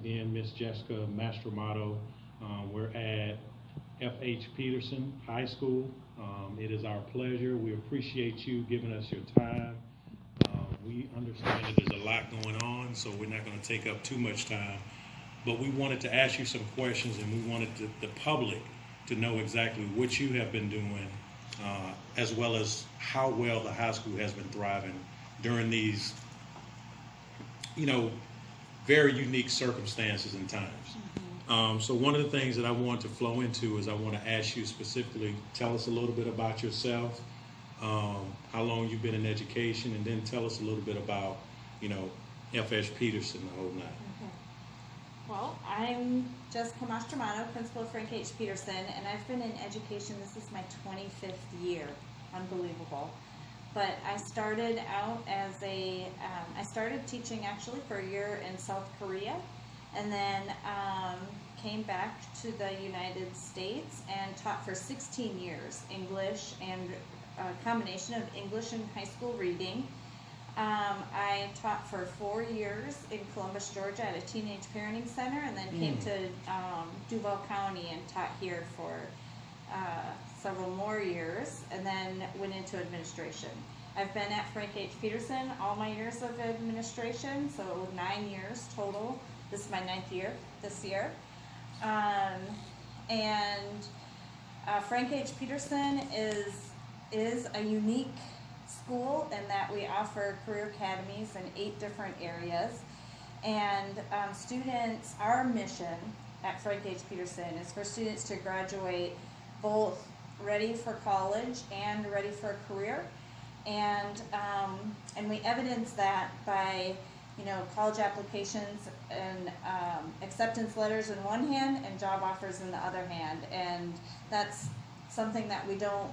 again, Miss Jessica Mastromatto. We're at F.H. Peterson High School. It is our pleasure. We appreciate you giving us your time. We understand that there's a lot going on, so we're not going to take up too much time. But we wanted to ask you some questions, and we wanted the public to know exactly what you have been doing, as well as how well the high school has been thriving during these, you know, very unique circumstances and times. So one of the things that I want to flow into is I want to ask you specifically, tell us a little bit about yourself, how long you've been in education, and then tell us a little bit about, you know, F.H. Peterson, the whole nine. Okay. Well, I'm Jessica Mastromatto, principal of Frank H. Peterson, and I've been in education. This is my 25th year. Unbelievable. But I started out as I started teaching actually for a year in South Korea, and then came back to the United States and taught for 16 years English and a combination of English and high school reading. I taught for 4 years in Columbus, Georgia at a teenage parenting center, and then came to Duval County and taught here for several more years, and then went into administration. I've been at Frank H. Peterson all my years of administration, so 9 years total. This is my 9th year this year. Frank H. Peterson is a unique school in that we offer career academies in 8 different areas. And students, our mission at Frank H. Peterson is for students to graduate both ready for college and ready for a career. And we evidence that by, you know, college applications and acceptance letters in one hand and job offers in the other hand. And that's something that we don't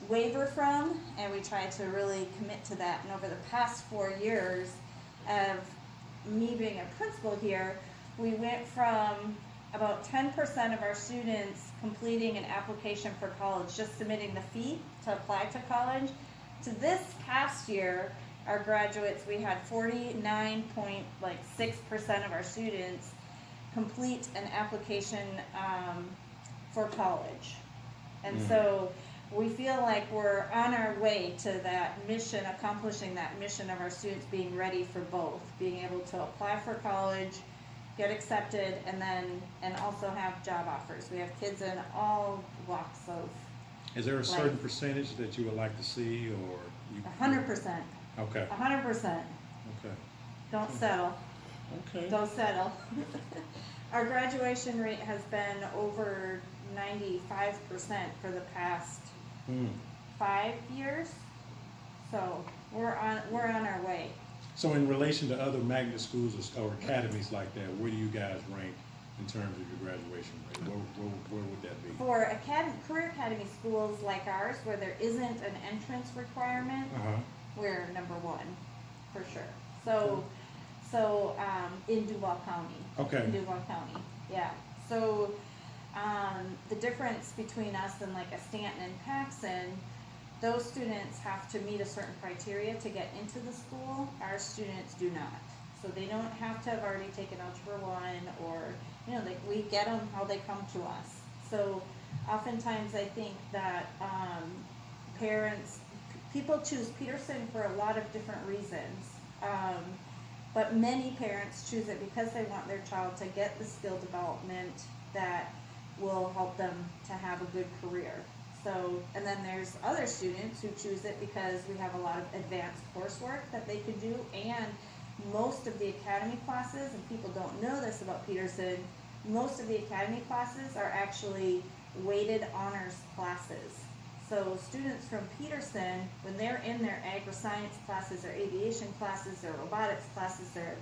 waver from, and we try to really commit to that. And over the past 4 years of me being a principal here, we went from about 10% of our students completing an application for college, just submitting the fee to apply to college, to this past year, our graduates, we had 49.6% of our students complete an application for college. And so we feel like we're on our way to that mission, accomplishing that mission of our students being ready for both, being able to apply for college, get accepted, and also have job offers. We have kids in all walks of Is there a certain percentage that you would like to see, or you? 100%. Okay. 100%. Okay. Don't settle. Okay. Don't settle. Our graduation rate has been over 95% for the past 5 years. So we're on our way. So in relation to other magnet schools or academies like that, where do you guys rank in terms of your graduation rate? Where would that be? For career academy schools like ours, where there isn't an entrance requirement, we're number 1 for sure. So in Duval County. Okay. In Duval County, yeah. So the difference between us and like a Stanton and Paxson, those students have to meet a certain criteria to get into the school. Our students do not. So they don't have to have already taken Algebra 1, or, you know, we get them how they come to us. So oftentimes I think that people choose Peterson for a lot of different reasons. But many parents choose it because they want their child to get the skill development that will help them to have a good career. So, and then there's other students who choose it because we have a lot of advanced coursework that they could do, and most of the academy classes, and people don't know this about Peterson, most of the academy classes are actually weighted honors classes. So students from Peterson, when they're in their agri-science classes, their aviation classes, their robotics classes, their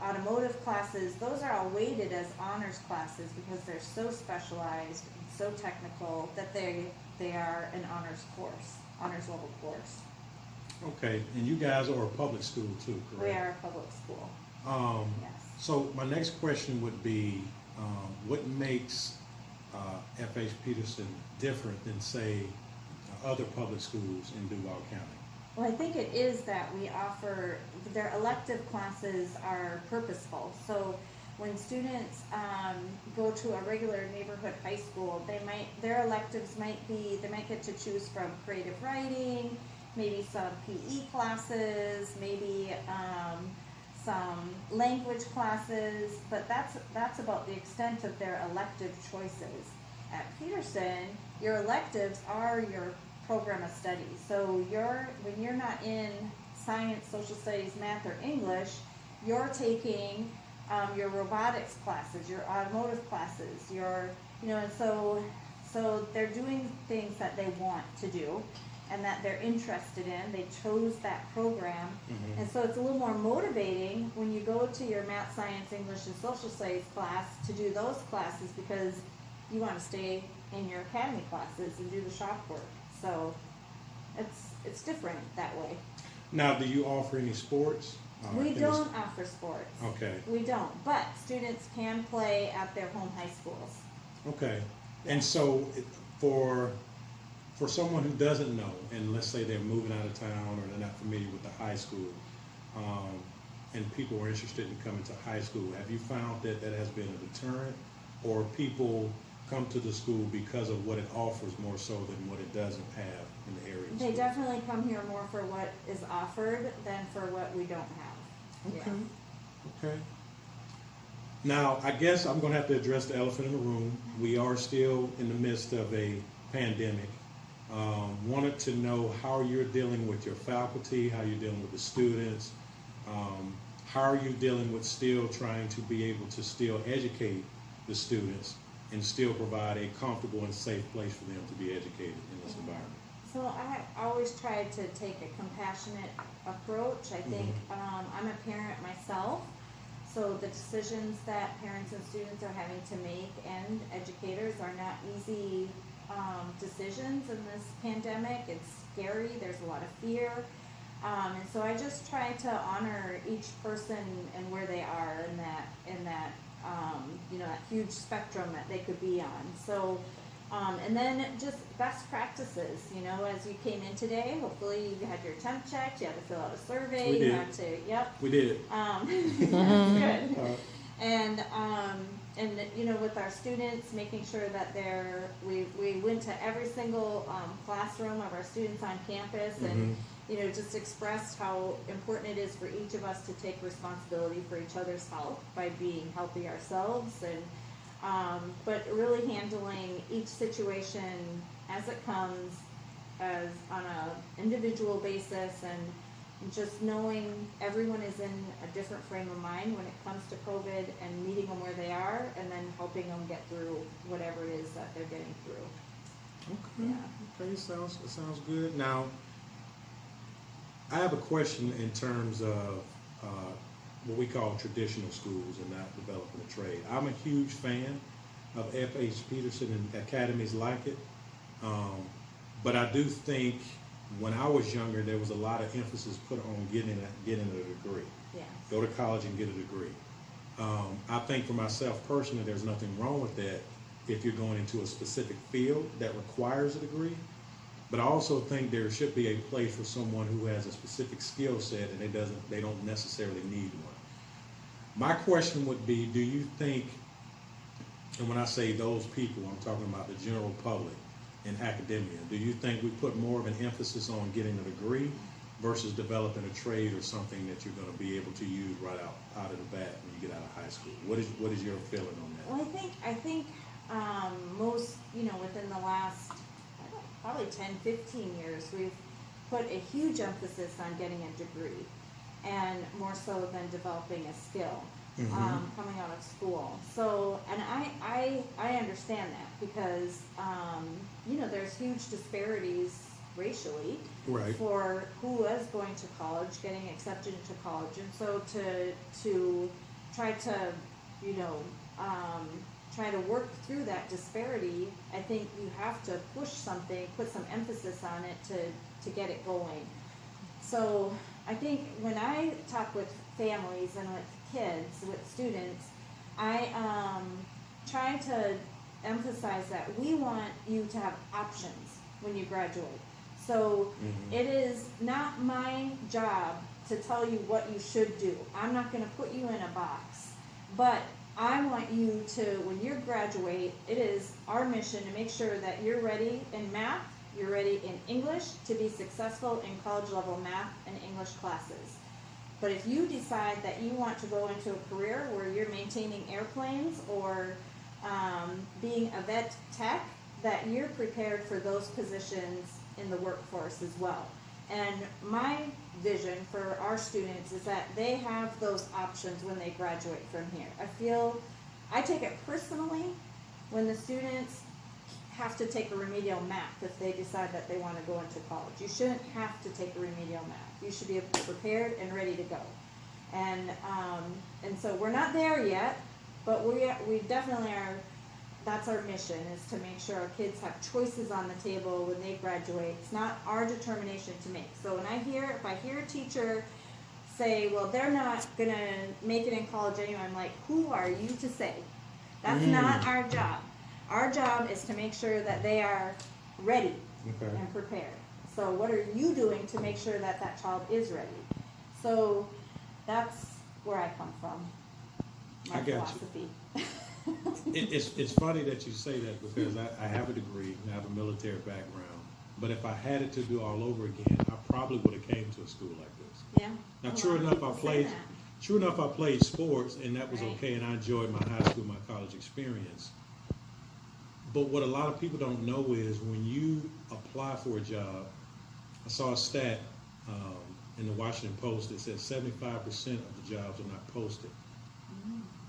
automotive classes, those are all weighted as honors classes because they're so specialized and so technical that they are an honors level course. Okay, and you guys are a public school too, correct? We are a public school. Yes. So my next question would be, what makes F.H. Peterson different than, say, other public schools in Duval County? Well, I think it is that we offer, their elective classes are purposeful. So when students go to a regular neighborhood high school, their electives might be, they might get to choose from creative writing, maybe some PE classes, maybe some language classes, but that's about the extent of their elective choices. At Peterson, your electives are your program of study. So when you're not in science, social studies, math, or English, you're taking your robotics classes, your automotive classes, and so they're doing things that they want to do and that they're interested in. They chose that program. Mhm. And so it's a little more motivating when you go to your math, science, English, and social studies class to do those classes because you want to stay in your academy classes and do the shop work. So it's different that way. Now, do you offer any sports? We in this- don't offer sports. Okay, We don't, but students can play at their home high schools. okay. And so for someone who doesn't know, and let's say they're moving out of town or they're not familiar with the high school, and people are interested in coming to high school, have you found that that has been a deterrent, or people come to the school because of what it offers more so than what it doesn't have in the area? They definitely come here more for what is offered than for what we don't have. Okay, Yeah. okay. Now, I guess I'm gonna have to address the elephant in the room. We are still in the midst of a pandemic. Wanted to know how you're dealing with your faculty, how you're dealing with the students. How are you dealing with still trying to be able to still educate the students and still provide a comfortable and safe place for them to be educated in this environment? So I always try to take a compassionate approach. I think I'm a parent myself, so the decisions that parents and students are having to make and educators are not easy decisions in this pandemic. It's scary. There's a lot of fear. And so I just try to honor each person and where they are in that that huge spectrum that they could be on. So, and then just best practices, as you came in today, hopefully you had your temp checked, you had to fill out a survey. We did. You had to, yep. We did. That's good. And with our students, making sure that we went to every single classroom of our students on campus and just expressed how important it is for each of us to take responsibility for each other's health by being healthy ourselves, and but really handling each situation as it comes, as on a individual basis, and just knowing everyone is in a different frame of mind when it comes to COVID, and meeting them where they are, and then helping them get through whatever it is that they're getting through. Okay. Yeah. Okay, sounds good. Now, I have a question in terms of what we call traditional schools and not developing a trade. I'm a huge fan of F.H. Peterson and academies like it, but I do think when I was younger, there was a lot of emphasis put on getting a degree. Yeah. Go to college and get a degree. I think for myself personally, there's nothing wrong with that if you're going into a specific field that requires a degree. But I also think there should be a place for someone who has a specific skill set and they don't necessarily need one. My question would be, do you think, and when I say those people, I'm talking about the general public in academia, do you think we put more of an emphasis on getting a degree versus developing a trade or something that you're going to be able to use right out of the bat when you get out of high school? What is your feeling on that? Well, I think most, within the last probably 10, 15 years, we've put a huge emphasis on getting a degree, and more so than developing a skill coming out of school. So, and I understand that because, there's huge disparities racially for who is going to college, getting accepted into college. And so to try to, try to work through that disparity, I think you have to push something, put some emphasis on it to get it going. So I think when I talk with families and with kids, with students, I try to emphasize that we want you to have options when you graduate. So it is not my job to tell you what you should do. I'm not going to put you in a box. But I want you to, when you graduate, it is our mission to make sure that you're ready in math, you're ready in English to be successful in college level math and English classes. But if you decide that you want to go into a career where you're maintaining airplanes or being a vet tech, that you're prepared for those positions in the workforce as well. And my vision for our students is that they have those options when they graduate from here. I take it personally when the students have to take a remedial math if they decide that they want to go into college. You shouldn't have to take a remedial math. You should be prepared and ready to go. And so we're not there yet, but we definitely are. That's our mission, is to make sure our kids have choices on the table when they graduate. It's not our determination to make. So if I hear a teacher say, well, they're not going to make it in college anyway, I'm like, who are you to say? That's not our job. Our job is to make sure that they are ready and prepared. So what are you doing to make sure that that child is ready? So that's where I come from, my philosophy. It's funny that you say that, because I have a degree and I have a military background. But if I had it to do all over again, I probably would have came to a school like this. Yeah. Now, true enough, I played sports, and that was okay, and I enjoyed my high school, my college experience. But what a lot of people don't know is when you apply for a job, I saw a stat in the Washington Post that said 75% of the jobs are not posted.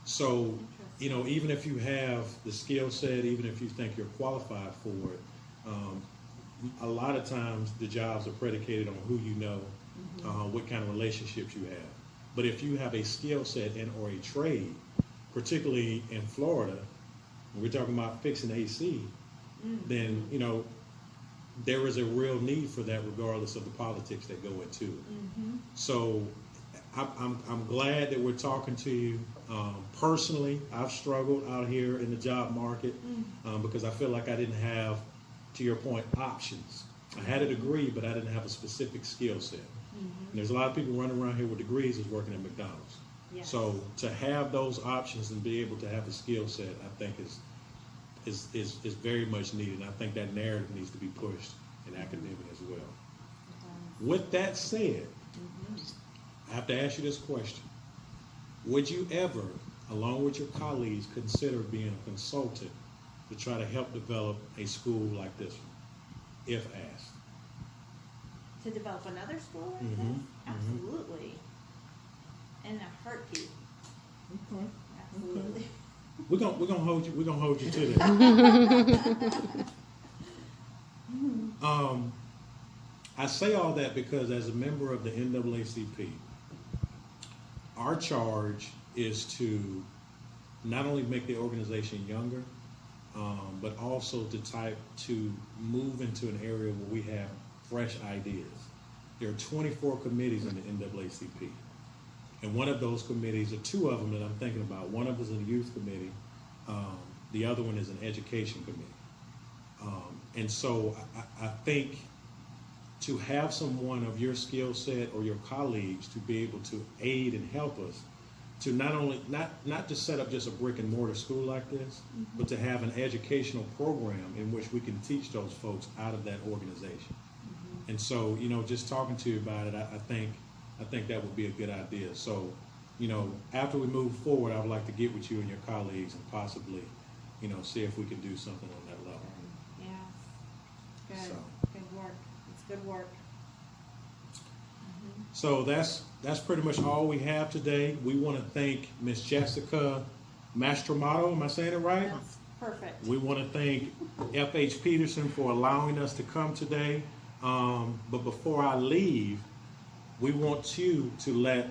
So, even if you have the skill set, even if you think you're qualified for it, a lot of times the jobs are predicated on who you know, what kind of relationships you have. But if you have a skill set or a trade, particularly in Florida, we're talking about fixing AC, then, there is a real need for that regardless of the politics that go into it. So I'm glad that we're talking to you. Personally, I've struggled out here in the job market because I feel like I didn't have, to your point, options. I had a degree, but I didn't have a specific skill set. And there's a lot of people running around here with degrees is working at McDonald's. Yes. So to have those options and be able to have a skill set, I think is very much needed. And I think that narrative needs to be pushed in academia as well. With that said, I have to ask you this question. Would you ever, along with your colleagues, consider being a consultant to try to help develop a school like this one, if asked? To develop another school like this? Absolutely. In a heartbeat. Okay. Absolutely. Okay. We're gonna hold you to that. I say all that because as a member of the NAACP, our charge is to not only make the organization younger, but also to move into an area where we have fresh ideas. There are 24 committees in the NAACP. And one of those committees, or two of them that I'm thinking about, one of them is a youth committee, the other one is an education committee. And so I think to have someone of your skill set or your colleagues to be able to aid and help us to not just set up just a brick and mortar school like this, but to have an educational program in which we can teach those folks out of that organization. And so, just talking to you about it, I think that would be a good idea. So, after we move forward, I would like to get with you and your colleagues and possibly, see if we can do something on that level. Yeah. Good. So. Good work. It's good work. So that's pretty much all we have today. We want to thank Miss Jessica Mastromatto. Am I saying it right? That's perfect. We want to thank F.H. Peterson for allowing us to come today. But before I leave, we want you to let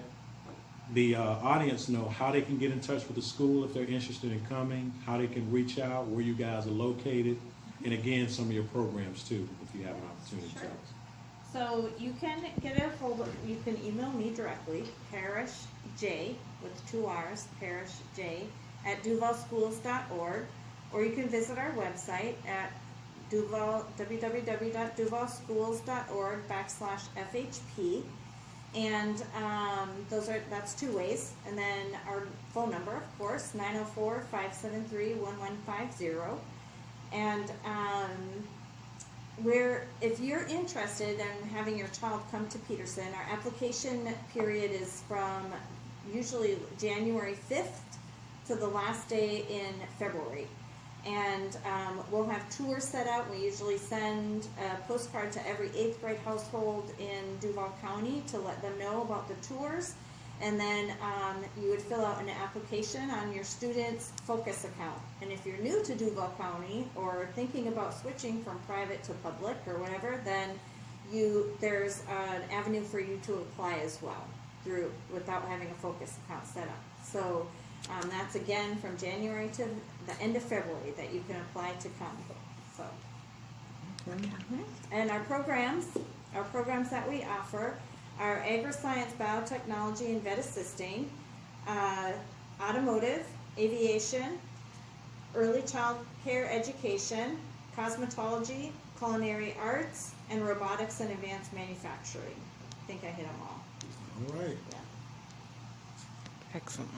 the audience know how they can get in touch with the school if they're interested in coming, how they can reach out, where you guys are located, and again, some of your programs too, if you have an opportunity to. So you can you can email me directly, parishj, with 2 R's, parishj, @duvalschools.org, or you can visit our website at www.duvalschools.org/FHP. And that's 2 ways. And then our phone number, of course, 904-573-1150. And if you're interested in having your child come to Peterson, our application period is from usually January 5th to the last day in February. And we'll have tours set out. We usually send a postcard to every 8th grade household in Duval County to let them know about the tours. And then you would fill out an application on your student's Focus account. And if you're new to Duval County or thinking about switching from private to public or whatever, then there's an avenue for you to apply as well without having a Focus account set up. So that's again from January to the end of February that you can apply to come. So, and our programs that we offer are agri-science, biotechnology, and vet assisting, automotive, aviation, early child care education, cosmetology, culinary arts, and robotics and advanced manufacturing. I think I hit them all. All right. Yeah. Excellent.